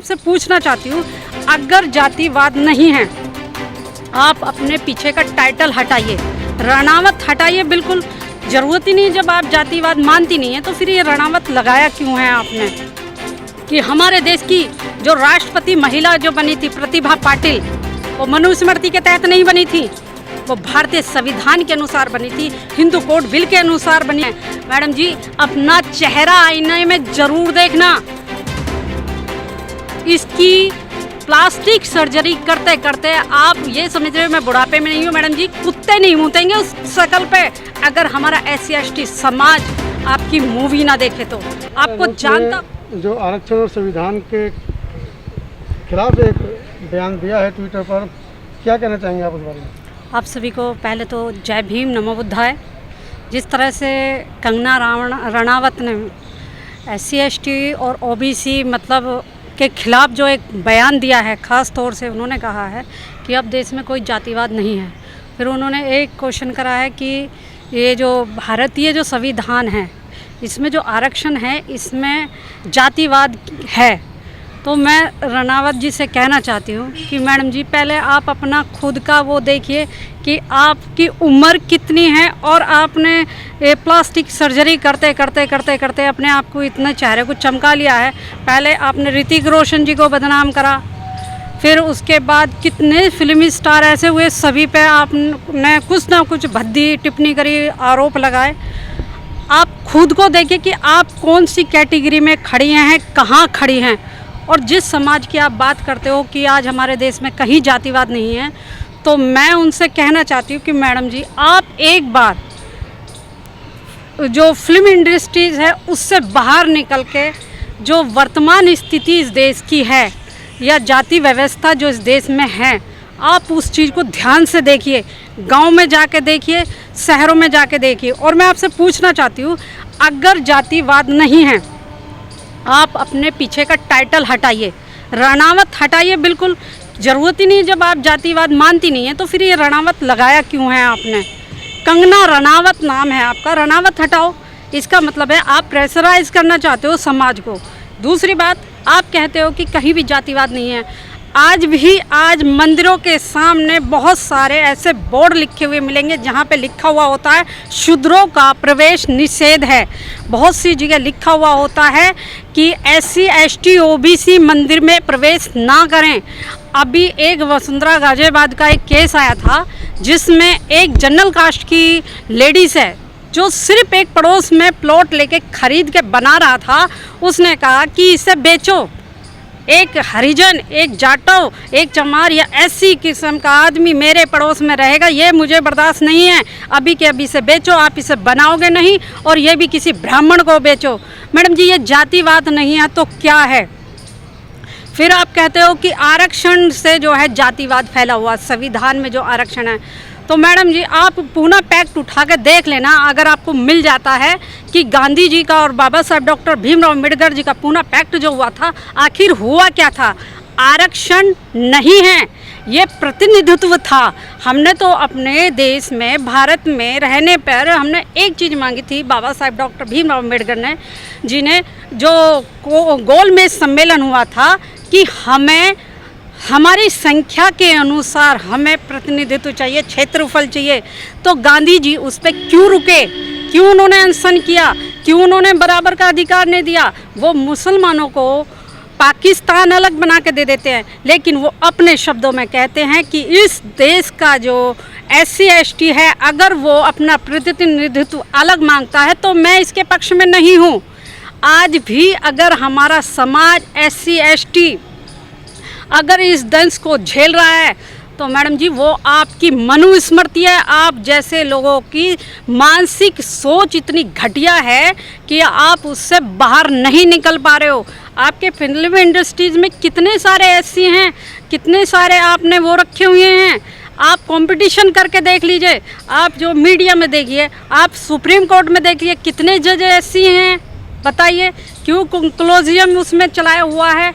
आपसे पूछना चाहती हूँ, अगर जातिवाद नहीं है, आप अपने पीछे का टाइटल हटाइए, रणावत हटाइए, बिल्कुल ज़रूरत ही नहीं। जब आप जातिवाद मानती नहीं है तो फिर ये रणावत लगाया क्यों है आपने? कि हमारे देश की जो राष्ट्रपति महिला जो बनी थी प्रतिभा पाटिल, वो मनुस्मृति के तहत नहीं बनी थी, वो भारतीय संविधान के अनुसार बनी थी, हिंदू कोड बिल के अनुसार बनी है। मैडम जी, अपना चेहरा आईने में जरूर देखना। इसकी प्लास्टिक सर्जरी करते करते आप ये समझ रहे हो मैं बुढ़ापे में नहीं हूँ। मैडम जी, कुत्ते नहीं मूतेंगे उस शकल पे अगर हमारा SC/ST समाज आपकी मूवी ना देखे तो। आपको जानता जो आरक्षण और संविधान के खिलाफ एक बयान दिया है ट्विटर पर, क्या कहना चाहेंगे आप उस बारे में? आप सभी को पहले तो जय भीम, नमो बुद्धाय। जिस तरह से कंगना रणावत ने SC/ST और OBC मतलब के खिलाफ जो एक बयान दिया है, ख़ास तौर से उन्होंने कहा है कि अब देश में कोई जातिवाद नहीं है। फिर उन्होंने एक क्वेश्चन करा है कि ये जो भारतीय जो संविधान है, इसमें जो आरक्षण है, इसमें जातिवाद है। तो मैं रणावत जी से कहना चाहती हूँ कि मैडम जी, पहले आप अपना खुद का वो देखिए कि आपकी उम्र कितनी है और आपने प्लास्टिक सर्जरी करते करते करते करते अपने आप को इतने चेहरे को चमका लिया है। पहले आपने ऋतिक रोशन जी को बदनाम करा, फिर उसके बाद कितने फिल्मी स्टार ऐसे हुए, सभी पे आपने कुछ ना कुछ भद्दी टिप्पणी करी, आरोप लगाए। आप खुद को देखिए कि आप कौन सी कैटेगरी में खड़ी हैं, कहाँ खड़ी हैं। और जिस समाज की आप बात करते हो कि आज हमारे देश में कहीं जातिवाद नहीं है, तो मैं उनसे कहना चाहती हूँ कि मैडम जी, आप एक बार जो फिल्म इंडस्ट्रीज़ है उससे बाहर निकल के जो वर्तमान स्थिति इस देश की है या जाति व्यवस्था जो इस देश में है, आप उस चीज़ को ध्यान से देखिए। गांव में जाके देखिए, शहरों में जाके देखिए। और मैं आपसे पूछना चाहती हूँ, अगर जातिवाद नहीं है, आप अपने पीछे का टाइटल हटाइए, रणावत हटाइए, बिल्कुल ज़रूरत ही नहीं। जब आप जातिवाद मानती नहीं है तो फिर ये रणावत लगाया क्यों है आपने? कंगना रणावत नाम है आपका, रणावत हटाओ। इसका मतलब है आप प्रेशराइज करना चाहते हो समाज को। दूसरी बात, आप कहते हो कि कहीं भी जातिवाद नहीं है। आज मंदिरों के सामने बहुत सारे ऐसे बोर्ड लिखे हुए मिलेंगे जहाँ पे लिखा हुआ होता है शूद्रों का प्रवेश निषेध है। बहुत सी जगह लिखा हुआ होता है कि SC/ST OBC मंदिर में प्रवेश ना करें। अभी एक वसुंधरा गाजियाबाद का एक केस आया था जिसमें एक जनरल कास्ट की लेडीज़ है जो सिर्फ एक पड़ोस में प्लॉट लेके खरीद के बना रहा था। उसने कहा कि इसे बेचो। एक हरिजन, एक जाटव, एक चमार या ऐसी किस्म का आदमी मेरे पड़ोस में रहेगा, ये मुझे बर्दाश्त नहीं है। अभी के अभी से बेचो, आप इसे बनाओगे नहीं और ये भी किसी ब्राह्मण को बेचो। मैडम जी, ये जातिवाद नहीं है तो क्या है? फिर आप कहते हो कि आरक्षण से जो है जातिवाद फैला हुआ, संविधान में जो आरक्षण है। तो मैडम जी, आप पूना पैक्ट उठा के देख लेना, अगर आपको मिल जाता है कि गांधी जी का और बाबा साहब डॉक्टर भीमराव अम्बेडकर जी का पूना पैक्ट जो हुआ था, आखिर हुआ क्या था? आरक्षण नहीं है, ये प्रतिनिधित्व था। हमने तो अपने देश में, भारत में रहने पर हमने एक चीज़ मांगी थी, बाबा साहब डॉक्टर भीमराव अम्बेडकर जी ने जो गोलमेज सम्मेलन हुआ था कि हमें हमारी संख्या के अनुसार हमें प्रतिनिधित्व चाहिए, क्षेत्रफल चाहिए। तो गांधी जी उस पर क्यों रुके? क्यों उन्होंने अनशन किया? क्यों उन्होंने बराबर का अधिकार नहीं दिया? वो मुसलमानों को पाकिस्तान अलग बना के दे देते हैं, लेकिन वो अपने शब्दों में कहते हैं कि इस देश का जो SC/ST है, अगर वो अपना प्रतिनिधित्व अलग मांगता है तो मैं इसके पक्ष में नहीं हूँ। आज भी अगर हमारा समाज SC/ST अगर इस दंश को झेल रहा है तो मैडम जी, वो आपकी मनुस्मृति है। आप जैसे लोगों की मानसिक सोच इतनी घटिया है कि आप उससे बाहर नहीं निकल पा रहे हो। आपके फिल्म इंडस्ट्रीज़ में कितने सारे SC हैं, कितने सारे आपने वो रखे हुए हैं। आप कंपटीशन करके देख लीजिए, आप जो मीडिया में देखिए, आप सुप्रीम कोर्ट में देखिए, कितने जज SC हैं। बताइए, क्यों क्लोजियम उसमें चलाया हुआ है?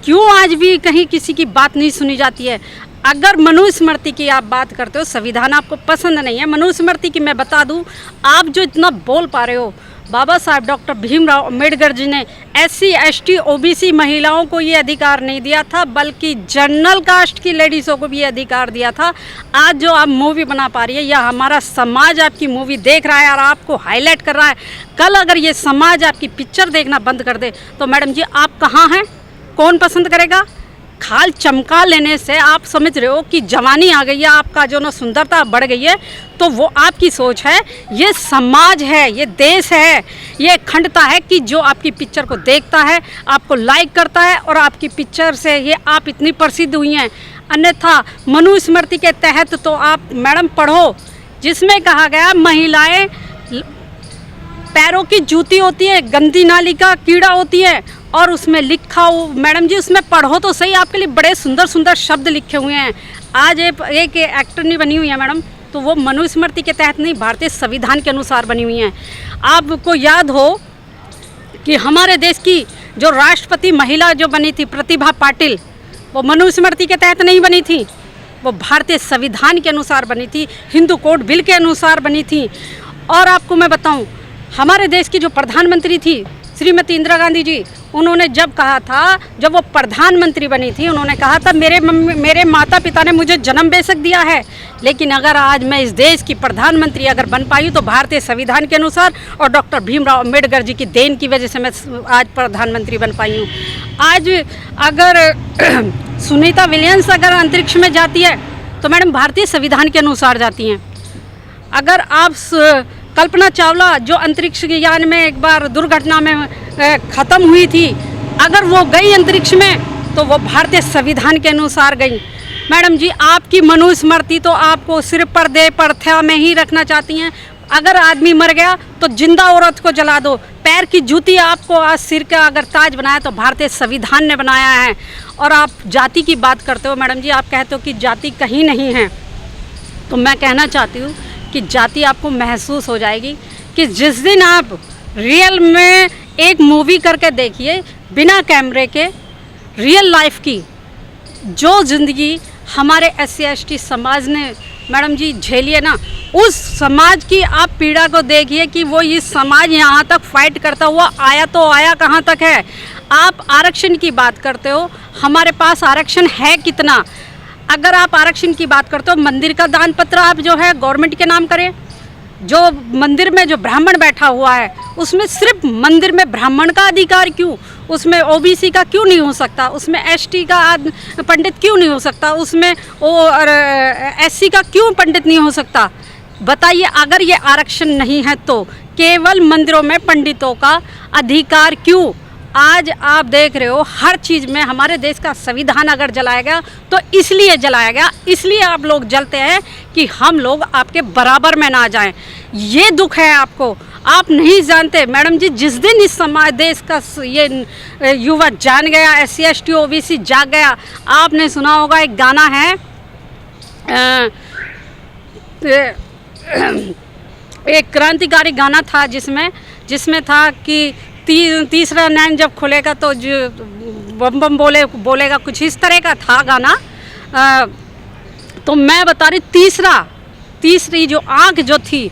क्यों आज भी कहीं किसी की बात नहीं सुनी जाती है? अगर मनुस्मृति की आप बात करते हो, संविधान आपको पसंद नहीं है, मनुस्मृति की मैं बता दूं, आप जो इतना बोल पा रहे हो, बाबा साहब डॉक्टर भीमराव अंबेडकर जी ने SC ST OBC महिलाओं को ये अधिकार नहीं दिया था, बल्कि जनरल कास्ट की लेडीज़ों को भी ये अधिकार दिया था। आज जो आप मूवी बना पा रही है, या हमारा समाज आपकी मूवी देख रहा है और आपको हाईलाइट कर रहा है, कल अगर ये समाज आपकी पिक्चर देखना बंद कर दे तो मैडम जी आप कहाँ हैं? कौन पसंद करेगा? खाल चमका लेने से आप समझ रहे हो कि जवानी आ गई है, आपका जो ना सुंदरता बढ़ गई है, तो वो आपकी सोच है। ये समाज है, ये देश है, ये अखंडता है कि जो आपकी पिक्चर को देखता है, आपको लाइक करता है और आपकी पिक्चर से ये आप इतनी प्रसिद्ध हुई हैं। अन्यथा मनुस्मृति के तहत तो आप मैडम पढ़ो, जिसमें कहा गया महिलाएं पैरों की जूती होती है, गंदी नाली का कीड़ा होती है, और उसमें लिखा हो मैडम जी, उसमें पढ़ो तो सही, आपके लिए बड़े सुंदर सुंदर शब्द लिखे हुए हैं। आज एक एक्टर नहीं बनी हुई है मैडम, तो वो मनुस्मृति के तहत नहीं, भारतीय संविधान के अनुसार बनी हुई हैं। आपको याद हो कि हमारे देश की जो राष्ट्रपति महिला जो बनी थी प्रतिभा पाटिल, वो मनुस्मृति के तहत नहीं बनी थी, वो भारतीय संविधान के अनुसार बनी थी, हिंदू कोड बिल के अनुसार बनी थी। और आपको मैं बताऊं, हमारे देश की जो प्रधानमंत्री थी श्रीमती इंदिरा गांधी जी, उन्होंने जब कहा था, जब वो प्रधानमंत्री बनी थी, उन्होंने कहा था मेरे माता पिता ने मुझे जन्म बेशक दिया है, लेकिन अगर आज मैं इस देश की प्रधानमंत्री अगर बन पाई तो भारतीय संविधान के अनुसार और डॉक्टर भीमराव अंबेडकर जी की देन की वजह से मैं आज प्रधानमंत्री बन पाई हूँ। आज अगर सुनीता विलियम्स अगर अंतरिक्ष में जाती है तो मैडम भारतीय संविधान के अनुसार जाती हैं। अगर आप कल्पना चावला जो अंतरिक्ष यान में एक बार दुर्घटना में ख़त्म हुई थी, अगर वो गई अंतरिक्ष में तो वो भारतीय संविधान के अनुसार गई। मैडम जी आपकी मनुस्मृति तो आपको सिर्फ पर्दे प्रथा में ही रखना चाहती हैं। अगर आदमी मर गया तो जिंदा औरत को जला दो, पैर की जूती आपको आज सिर का अगर ताज बनाया तो भारतीय संविधान ने बनाया है। और आप जाति की बात करते हो मैडम जी, आप कहते हो कि जाति कहीं नहीं है, तो मैं कहना चाहती हूँ कि जाति आपको महसूस हो जाएगी कि जिस दिन आप रियल में एक मूवी करके देखिए बिना कैमरे के, रियल लाइफ की जो ज़िंदगी हमारे SC ST समाज ने मैडम जी झेली है ना, उस समाज की आप पीड़ा को देखिए कि वो इस समाज यहाँ तक फाइट करता हुआ आया तो आया कहाँ तक है। आप आरक्षण की बात करते हो, हमारे पास आरक्षण है कितना? अगर आप आरक्षण की बात करते हो, मंदिर का दान पत्र आप जो है गवर्नमेंट के नाम करें, जो मंदिर में जो ब्राह्मण बैठा हुआ है उसमें सिर्फ मंदिर में ब्राह्मण का अधिकार क्यों? उसमें OBC का क्यों नहीं हो सकता? उसमें ST का पंडित क्यों नहीं हो सकता? उसमें SC का क्यों पंडित नहीं हो सकता? बताइए, अगर ये आरक्षण नहीं है तो केवल मंदिरों में पंडितों का अधिकार क्यों? आज आप देख रहे हो हर चीज़ में हमारे देश का संविधान अगर जलाया गया तो इसलिए जलाया गया, इसलिए आप लोग जलते हैं कि हम लोग आपके बराबर में ना जाएं। ये दुख है आपको, आप नहीं जानते मैडम जी। जिस दिन इस समाज देश का ये युवा जान गया, SC ST OBC जाग गया। आपने सुना होगा एक गाना है, एक क्रांतिकारी गाना था जिसमें था कि तीसरा नैन जब खुलेगा तो जो बम बम बोलेगा, कुछ इस तरह का था गाना। तो मैं बता रही, तीसरी जो आँख जो थी,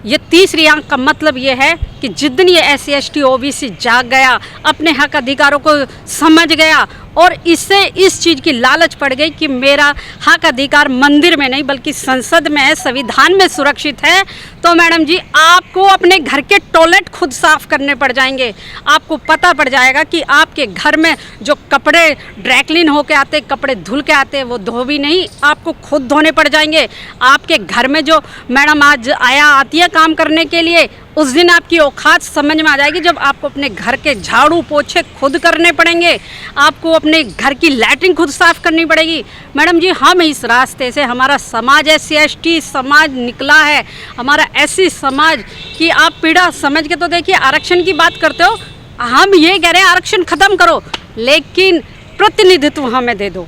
ये तीसरी आंख का मतलब ये है कि जिस दिन ये SC ST OBC जाग गया, अपने हक अधिकारों को समझ गया और इससे इस चीज़ की लालच पड़ गई कि मेरा हक अधिकार मंदिर में नहीं बल्कि संसद में है, संविधान में सुरक्षित है, तो मैडम जी आपको अपने घर के टॉयलेट खुद साफ करने पड़ जाएंगे। आपको पता पड़ जाएगा कि आपके घर में जो कपड़े ड्राइक्लीन होके आते, कपड़े धुल के आते, वो धोबी नहीं, आपको खुद धोने पड़ जाएंगे। आपके घर में जो मैडम आज आती है काम करने के लिए, उस दिन आपकी औकात समझ में आ जाएगी जब आपको अपने घर के झाड़ू पोछे खुद करने पड़ेंगे, आपको अपने घर की लैट्रिन खुद साफ करनी पड़ेगी। मैडम जी हम इस रास्ते से, हमारा समाज SC ST समाज निकला है, हमारा ऐसी समाज की आप पीड़ा समझ के तो देखिए। आरक्षण की बात करते हो, हम ये कह रहे हैं आरक्षण ख़त्म करो, लेकिन प्रतिनिधित्व हमें दे दो।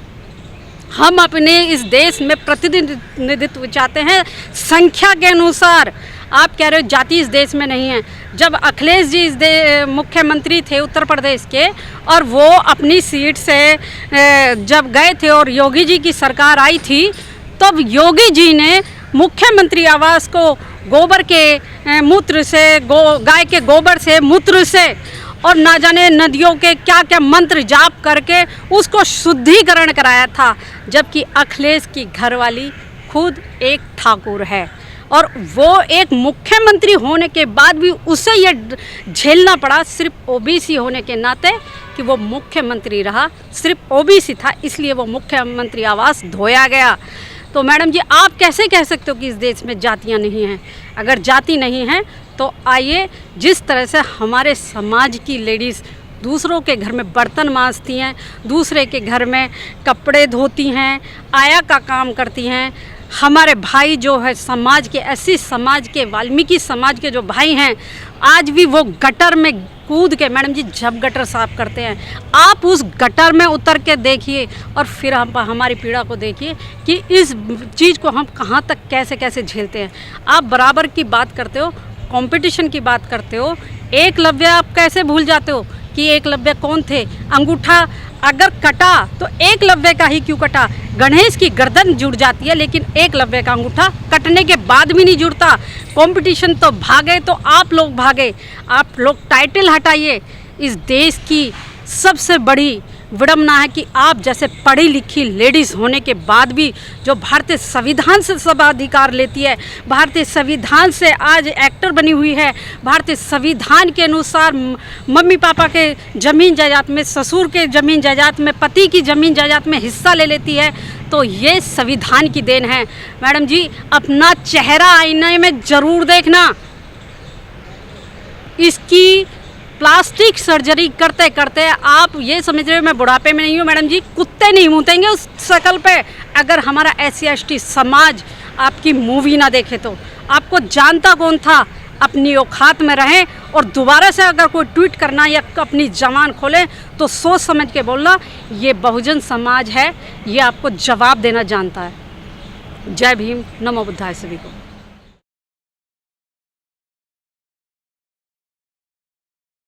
हम अपने इस देश में प्रतिनिधित्व चाहते हैं संख्या के अनुसार। आप कह रहे हो जाति इस देश में नहीं है। जब अखिलेश जी इस मुख्यमंत्री थे उत्तर प्रदेश के, और वो अपनी सीट से जब गए थे और योगी जी की सरकार आई थी, तब योगी जी ने मुख्यमंत्री आवास को गोबर के मूत्र से, गाय के गोबर से, मूत्र से, और ना जाने नदियों के क्या क्या मंत्र जाप करके उसको शुद्धिकरण कराया था, जबकि अखिलेश की घरवाली खुद एक ठाकुर है और वो एक मुख्यमंत्री होने के बाद भी उसे ये झेलना पड़ा सिर्फ ओबीसी होने के नाते कि वो मुख्यमंत्री रहा, सिर्फ ओबीसी था इसलिए वो मुख्यमंत्री आवास धोया गया। तो मैडम जी, आप कैसे कह सकते हो कि इस देश में जातियां नहीं हैं? अगर जाति नहीं है तो आइए, जिस तरह से हमारे समाज की लेडीज़ दूसरों के घर में बर्तन मांजती हैं, दूसरे के घर में कपड़े धोती हैं, आया का काम करती हैं, हमारे भाई जो है समाज के, ऐसी समाज के, वाल्मीकि समाज के जो भाई हैं, आज भी वो गटर में कूद के, मैडम जी, जब गटर साफ करते हैं, आप उस गटर में उतर के देखिए और फिर हमारी पीड़ा को देखिए कि इस चीज़ को हम कहाँ तक कैसे कैसे झेलते हैं। आप बराबर की बात करते हो, कंपटीशन की बात करते हो, एकलव्य आप कैसे भूल जाते हो कि एकलव्य कौन थे? अंगूठा अगर कटा तो एकलव्य का ही क्यों कटा? गणेश की गर्दन जुड़ जाती है लेकिन एकलव्य का अंगूठा कटने के बाद भी नहीं जुड़ता। कंपटीशन तो भागे तो आप लोग भागे, आप लोग टाइटल हटाइए। इस देश की सबसे बड़ी विडम्बना है कि आप जैसे पढ़ी लिखी लेडीज़ होने के बाद भी जो भारतीय संविधान से सब अधिकार लेती है, भारतीय संविधान से आज एक्टर बनी हुई है, भारतीय संविधान के अनुसार मम्मी पापा के ज़मीन जायदाद में, ससुर के ज़मीन जायदाद में, पति की ज़मीन जायदाद में हिस्सा ले लेती है, तो ये संविधान की देन है। मैडम जी, अपना चेहरा आईने में ज़रूर देखना। इसकी प्लास्टिक सर्जरी करते करते आप ये समझ रहे हो मैं बुढ़ापे में नहीं हूँ। मैडम जी, कुत्ते नहीं मूतेंगे उस शक्ल पे अगर हमारा SC/ST समाज आपकी मूवी ना देखे तो। आपको जानता कौन था? अपनी औकात में रहें और दोबारा से अगर कोई ट्वीट करना या अपनी जबान खोलें तो सोच समझ के बोलना। ये बहुजन समाज है, ये आपको जवाब देना जानता है। जय भीम, नमो बुद्धाय सभी को।